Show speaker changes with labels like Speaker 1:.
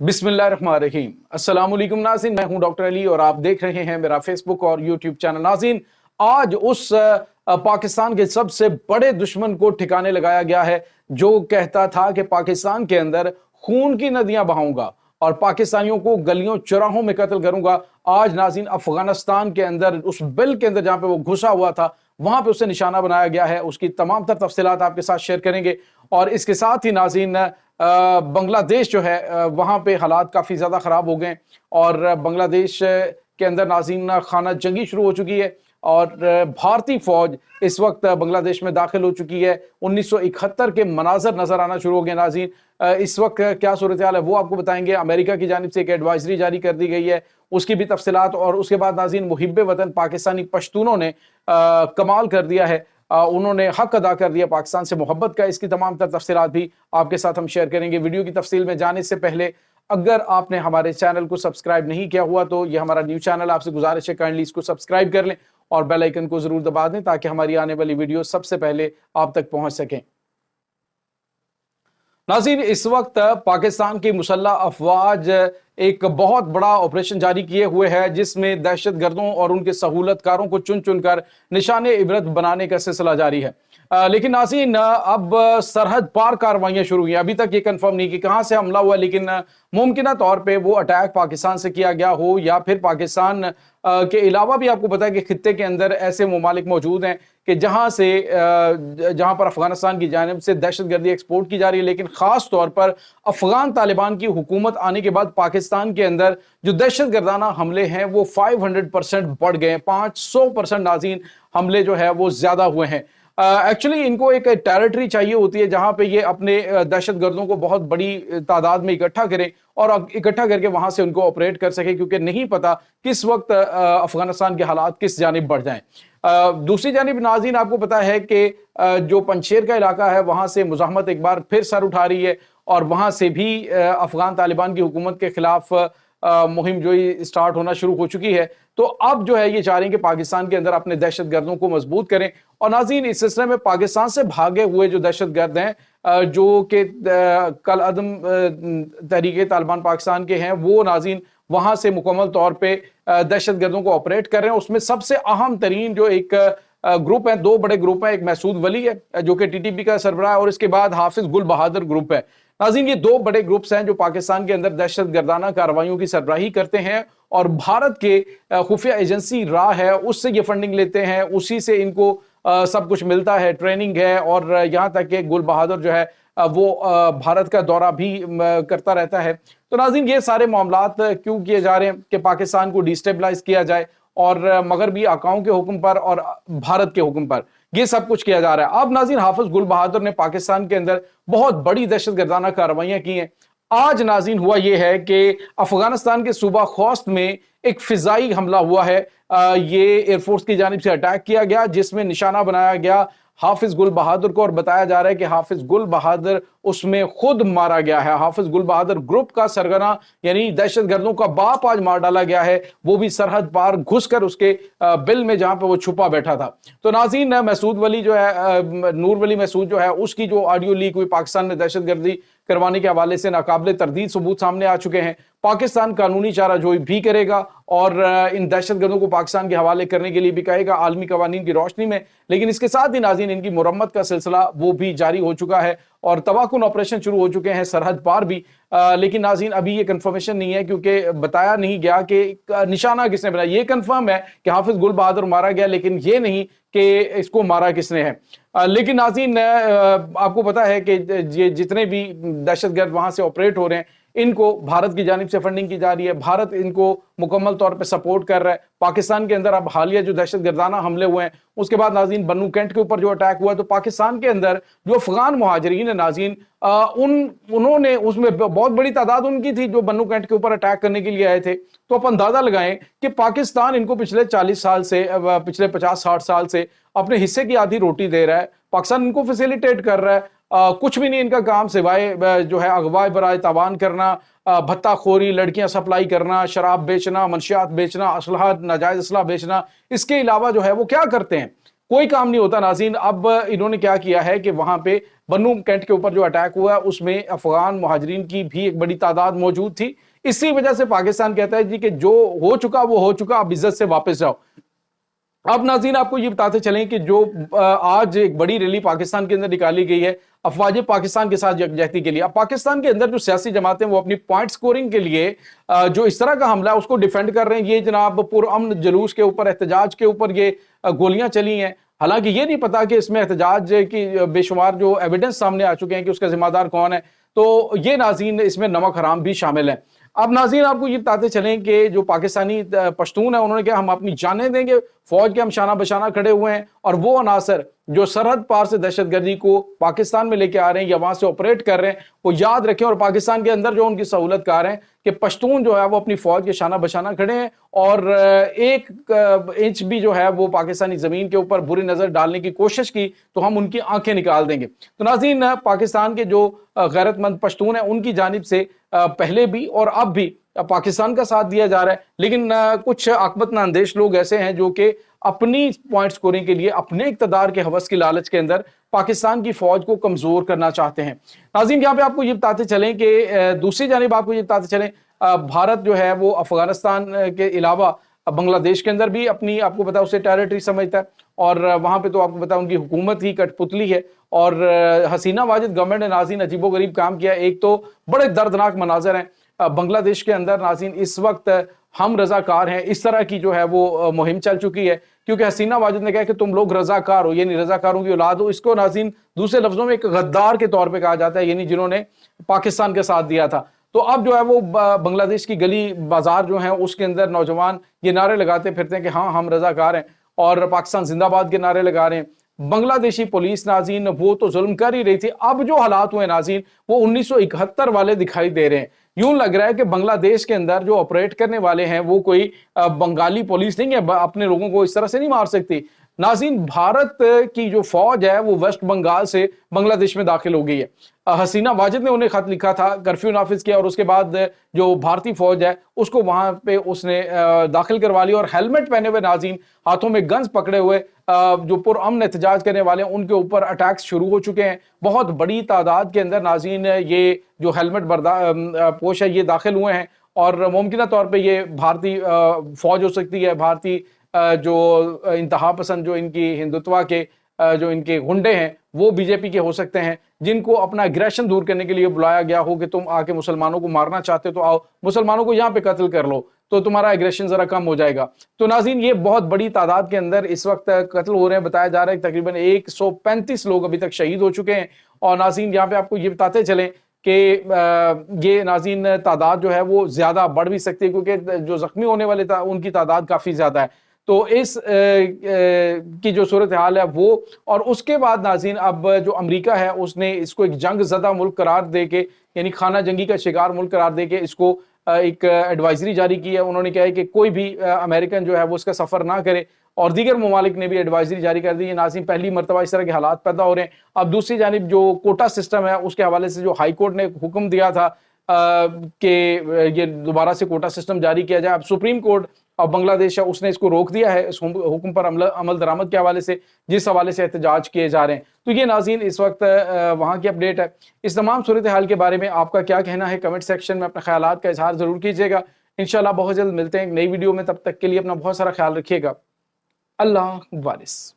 Speaker 1: बिस्मिल्लाहिर्रहमानिर्रहीम। अस्सलाम वालेकुम नाज़रीन, मैं हूं डॉक्टर अली और आप देख रहे हैं मेरा फेसबुक और यूट्यूब चैनल। नाज़रीन, आज उस पाकिस्तान के सबसे बड़े दुश्मन को ठिकाने लगाया गया है जो कहता था कि पाकिस्तान के अंदर खून की नदियां बहाऊंगा और पाकिस्तानियों को गलियों चौराहों में कत्ल करूंगा। आज नाज़रीन अफगानिस्तान के अंदर उस बिल के अंदर जहां पे वो घुसा हुआ था वहां पे उसे निशाना बनाया गया है। उसकी तमाम तर तफसीलात आपके साथ शेयर करेंगे और इसके साथ ही नाज़रीन बांग्लादेश जो है वहां पे हालात काफ़ी ज़्यादा ख़राब हो गए और बांग्लादेश के अंदर नाज़रीन खाना जंगी शुरू हो चुकी है और भारतीय फौज इस वक्त बांग्लादेश में दाखिल हो चुकी है। 1971 के मनाजर नजर आना शुरू हो गए। नाज़रीन, इस वक्त क्या सूरत हाल है वो आपको बताएंगे। अमेरिका की जानिब से एक एडवाइजरी जारी कर दी गई है, उसकी भी तफसीलात। और उसके बाद नाज़रीन मुहिब्बे वतन पाकिस्तानी पश्तूनों ने कमाल कर दिया है, उन्होंने हक अदा कर दिया पाकिस्तान से मोहब्बत का। इसकी तमाम तर तफसीलात भी आपके साथ हम शेयर करेंगे। वीडियो की तफसील में जाने से पहले अगर आपने हमारे चैनल को सब्सक्राइब नहीं किया हुआ तो ये हमारा न्यू चैनल, आपसे गुजारिश है काइंडली इसको सब्सक्राइब कर लें और बेल आइकन को जरूर दबा दें ताकि हमारी आने वाली वीडियो सबसे पहले आप तक पहुंच सकें। नाज़रीन, इस वक्त पाकिस्तान की मुसल्लह अफवाज एक बहुत बड़ा ऑपरेशन जारी किए हुए है जिसमें दहशत गर्दों और उनके सहूलतकारों को चुन चुनकर निशाने इबरत बनाने का सिलसिला जारी है। लेकिन नाज़रीन अब सरहद पार कार्रवाइयां शुरू हुई। अभी तक ये कंफर्म नहीं कि कहां से हमला हुआ, लेकिन मुमकिन तौर पे वो अटैक पाकिस्तान से किया गया हो या फिर पाकिस्तान के अलावा भी आपको पता है कि खित्ते के अंदर ऐसे ममालिक मौजूद हैं कि जहां पर अफगानिस्तान की जानिब से दहशत गर्दी एक्सपोर्ट की जा रही है। लेकिन खास तौर पर अफगान तालिबान की हुकूमत आने के बाद पाकिस्तान के अंदर जो दहशत गर्दाना हमले हैं वो 500% बढ़ गए, 500% नाज़रीन हमले जो है वो ज्यादा हुए हैं। एक्चुअली इनको एक टेरिटरी चाहिए होती है जहां पे ये अपने दहशत गर्दों को बहुत बड़ी तादाद में इकट्ठा करें और इकट्ठा करके वहां से उनको ऑपरेट कर सके, क्योंकि नहीं पता किस वक्त अफगानिस्तान के हालात किस जानिब बढ़ जाएं। दूसरी जानिब नाज़रीन आपको पता है कि जो पंशेर का इलाका है वहां से मुजाहमत एक बार फिर सर उठा रही है और वहां से भी अफगान तालिबान की हुकूमत के खिलाफ मुहिम जो स्टार्ट होना शुरू हो चुकी है। तो अब जो है ये चाह रहे हैं कि पाकिस्तान के अंदर अपने दहशत गर्दों को मजबूत करें। और नाज़रीन इस सिलसिले में पाकिस्तान से भागे हुए जो दहशत गर्द हैं जो कि कल अदम तहरीक तालिबान पाकिस्तान के हैं, वो नाज़रीन वहां से मुकम्मल तौर पर दहशत गर्दों को ऑपरेट कर रहे हैं। उसमें सबसे अहम तरीन जो एक ग्रुप है, दो बड़े ग्रुप हैं, एक महसूद वली है जो कि टीटीपी का सरबराह है और इसके बाद हाफिज गुल बहादुर ग्रुप है। नाज़रीन ये दो बड़े ग्रुप्स हैं जो पाकिस्तान के अंदर दहशत गर्दाना कार्रवाइयों की सरबराही करते हैं और भारत के खुफिया एजेंसी रा है उससे ये फंडिंग लेते हैं, उसी से इनको सब कुछ मिलता है, ट्रेनिंग है। और यहाँ तक कि गुल बहादुर जो है वो भारत का दौरा भी करता रहता है। तो नाज़रीन ये सारे मामलात क्यों किए जा रहे हैं कि पाकिस्तान को डिस्टेबलाइज किया जाए और मगरबी आकाओं के हुक्म पर और भारत के हुक्म पर ये सब कुछ किया जा रहा है। अब नाज़रीन हाफिज गुल बहादुर ने पाकिस्तान के अंदर बहुत बड़ी दहशत गर्दाना कार्रवाइयां की हैं। आज नाज़रीन हुआ यह है कि अफगानिस्तान के सूबा खोस्त में एक फिजाई हमला हुआ है। ये एयरफोर्स की जानिब से अटैक किया गया जिसमें निशाना बनाया गया हाफिज गुल बहादुर को और बताया जा रहा है कि हाफिज गुल बहादुर उसमें खुद मारा गया है। हाफिज गुल बहादुर ग्रुप का सरगना यानी दहशत गर्दों का बाप आज मार डाला गया है, वो भी सरहद पार घुसकर उसके बिल में जहां पे वो छुपा बैठा था। तो नाज़रीन महसूद वली जो है, नूर वली महसूद जो है, उसकी जो ऑडियो लीक हुई पाकिस्तान में दहशत गर्दी करवाने के हवाले से नाकाबिले तरदीद सबूत सामने आ चुके हैं। पाकिस्तान कानूनी चारा जोई भी करेगा और इन दहशत गर्दों को पाकिस्तान के हवाले करने के लिए भी कहेगा आलमी कवानीन की रोशनी में। लेकिन इसके साथ ही नाज़रीन इनकी मुरम्मत का सिलसिला वो भी जारी हो चुका है और तबाहकुन ऑपरेशन शुरू हो चुके हैं सरहद पार भी। लेकिन नाज़रीन अभी ये कंफर्मेशन नहीं है क्योंकि बताया नहीं गया कि निशाना किसने बनाया। ये कंफर्म है कि हाफिज गुल बहादुर मारा गया, लेकिन ये नहीं कि इसको मारा किसने है। लेकिन नाज़रीन आपको पता है कि ये जितने भी दहशतगर्द वहां से ऑपरेट हो रहे हैं इनको भारत की जानिब से फंडिंग की जा रही है, भारत इनको मुकम्मल तौर पे सपोर्ट कर रहा है। पाकिस्तान के अंदर अब हालिया जो दहशत गर्दाना हमले हुए हैं उसके बाद नाज़रीन बन्नू कैंट के ऊपर जो अटैक हुआ, तो पाकिस्तान के अंदर जो अफगान मुहाजिरीन है नाज़रीन उन्होंने उसमें बहुत बड़ी तादाद उनकी थी जो बन्नू कैंट के ऊपर अटैक करने के लिए आए थे। तो आप अंदाजा लगाएं कि पाकिस्तान इनको पिछले 40 साल से, पिछले 50-60 साल से अपने हिस्से की आधी रोटी दे रहा है। पाकिस्तान इनको फैसिलिटेट कर रहा है। कुछ भी नहीं इनका काम सिवाय जो है अगवा बराए तावान करना, भत्ताखोरी, लड़कियां सप्लाई करना, शराब बेचना, मंशियात बेचना, असलहा नाजायज असलहा बेचना। इसके अलावा जो है वो क्या करते हैं? कोई काम नहीं होता नाज़रीन। अब इन्होंने क्या किया है कि वहां पे बन्नू कैंट के ऊपर जो अटैक हुआ उसमें अफगान मुहाजिरीन की भी एक बड़ी तादाद मौजूद थी। इसी वजह से पाकिस्तान कहता है जी कि जो हो चुका वो हो चुका, अब इज्जत से वापस जाओ। अब नाज़रीन आपको ये बताते चलें कि जो आज एक बड़ी रैली पाकिस्तान के अंदर निकाली गई है अफवाज पाकिस्तान के साथ यकजहती के लिए। अब पाकिस्तान के अंदर जो सियासी जमातें वो अपनी पॉइंट स्कोरिंग के लिए जो इस तरह का हमला है उसको डिफेंड कर रहे हैं। ये जनाब पुरअमन जुलूस के ऊपर, एहतजाज के ऊपर ये गोलियां चली हैं। हालांकि ये नहीं पता कि इसमें एहतजाज की बेशुमार जो एविडेंस सामने आ चुके हैं कि उसका जिम्मेदार कौन है। तो ये नाज़रीन इसमें नमक हराम भी शामिल है। अब नाज़रीन आपको ये बताते चलें कि जो पाकिस्तानी पश्तून है उन्होंने कहा हम अपनी जानें देंगे, फौज के हम शाना बशाना खड़े हुए हैं। और वो अनासर जो सरहद पार से दहशतगर्दी को पाकिस्तान में लेके आ रहे हैं या वहां से ऑपरेट कर रहे हैं वो याद रखें। और पाकिस्तान के अंदर जो उनकी सहूलतकार हैं कि पश्तून जो है वो अपनी फौज के शाना बशाना खड़े हैं और एक इंच भी जो है वो पाकिस्तानी जमीन के ऊपर बुरी नजर डालने की कोशिश की तो हम उनकी आंखें निकाल देंगे। तो नाज़रीन पाकिस्तान के जो गैरतमंद पश्तून है उनकी जानिब से पहले भी और अब भी पाकिस्तान का साथ दिया जा रहा है। लेकिन कुछ आकबत नांदेश लोग ऐसे हैं जो कि अपनी पॉइंट स्कोरिंग के लिए अपने इक़्तिदार के हवस की लालच के अंदर पाकिस्तान की फौज को कमजोर करना चाहते हैं। नाज़रीन यहाँ पे आपको ये बताते चलें कि दूसरी जानिब आपको ये बताते चलें भारत जो है वो अफगानिस्तान के अलावा बांग्लादेश के अंदर भी अपनी आपको पता उसे टेरिटरी समझता है। और वहां पे तो आपको पता उनकी हुकूमत ही कठपुतली है। और हसीना वाजिद गवर्नमेंट ने नाज़रीन अजीबोगरीब काम किया। एक तो बड़े दर्दनाक मनाजर हैं बांग्लादेश के अंदर नाज़रीन इस वक्त हम रजाकार हैं, इस तरह की जो है वो मुहिम चल चुकी है। क्योंकि हसीना वाजिद ने कहा कि तुम लोग रजाकार हो, यानी रजाकारों की औलाद हो। इसको नाज़रीन दूसरे लफ्जों में एक गद्दार के तौर पे कहा जाता है, यानी जिन्होंने पाकिस्तान के साथ दिया था। तो अब जो है वो बांग्लादेश की गली बाजार जो है उसके अंदर नौजवान ये नारे लगाते फिरते हैं कि हाँ हम रजाकार हैं और पाकिस्तान जिंदाबाद के नारे लगा रहे हैं। बांग्लादेशी पुलिस नाज़रीन वो तो जुल्म कर ही रही थी। अब जो हालात हुए नाज़रीन वो 1971 वाले दिखाई दे रहे हैं। यूं लग रहा है कि बांग्लादेश के अंदर जो ऑपरेट करने वाले हैं वो कोई बंगाली पुलिस नहीं है, अपने लोगों को इस तरह से नहीं मार सकती। नाज़रीन भारत की जो फौज है वो वेस्ट बंगाल से बांग्लादेश में दाखिल हो गई है। हसीना वाजिद ने उन्हें खत लिखा था, कर्फ्यू नाफिज किया और उसके बाद जो भारतीय फौज है उसको वहां पे उसने दाखिल करवा लिया। और हेलमेट पहने हुए नाज़रीन, हाथों में गन्स पकड़े हुए जो पुरअमन एहतजाज करने वाले हैं उनके ऊपर अटैक्स शुरू हो चुके हैं। बहुत बड़ी तादाद के अंदर नाज़रीन ये जो हेलमेट पोश है ये दाखिल हुए हैं। और मुमकिन तौर पर ये भारतीय फौज हो सकती है, भारतीय जो इंतहा पसंद जो इनकी हिंदुत्व के जो इनके गुंडे हैं वो बीजेपी के हो सकते हैं, जिनको अपना एग्रेशन दूर करने के लिए बुलाया गया हो कि तुम आके मुसलमानों को मारना चाहते हो तो आओ मुसलमानों को यहाँ पे कत्ल कर लो तो तुम्हारा एग्रेशन जरा कम हो जाएगा। तो नाज़रीन ये बहुत बड़ी तादाद के अंदर इस वक्त कत्ल हो रहे हैं। बताया जा रहा है तकरीबन 135 लोग अभी तक शहीद हो चुके हैं। और नाज़रीन यहाँ पे आपको ये बताते चलें कि ये नाज़रीन तादाद जो है वो ज्यादा बढ़ भी सकती है क्योंकि जो जख्मी होने वाले उनकी तादाद काफी ज्यादा है। तो इस की जो सूरत हाल है वो, और उसके बाद नाज़रीन अब जो अमेरिका है उसने इसको एक जंग ज़दा मुल्क करार दे के, यानी खाना जंगी का शिकार मुल्क करार दे के इसको एक एडवाइजरी जारी की है। उन्होंने कहा है कि कोई भी अमेरिकन जो है वो इसका सफ़र ना करे। और दीगर ममालिक ने भी एडवाइजरी जारी कर दी है। नाज़रीन पहली मरतबा इस तरह के हालात पैदा हो रहे हैं। अब दूसरी जानिब जो कोटा सिस्टम है उसके हवाले से जो हाई कोर्ट ने हुक्म दिया था कि ये दोबारा से कोटा सिस्टम जारी किया जाए, अब सुप्रीम कोर्ट और बांग्लादेश है उसने इसको रोक दिया है इस हुक्म पर अमल दरामद के हवाले से, जिस हवाले से एहतजाज किए जा रहे हैं। तो ये नाज़रीन इस वक्त वहाँ की अपडेट है। इस तमाम सूरत हाल के बारे में आपका क्या कहना है कमेंट सेक्शन में अपने ख्यालात का इजहार जरूर कीजिएगा। इंशाल्लाह बहुत जल्द मिलते हैं एक नई वीडियो में, तब तक के लिए अपना बहुत सारा ख्याल रखिएगा। अल्लाह वारिस।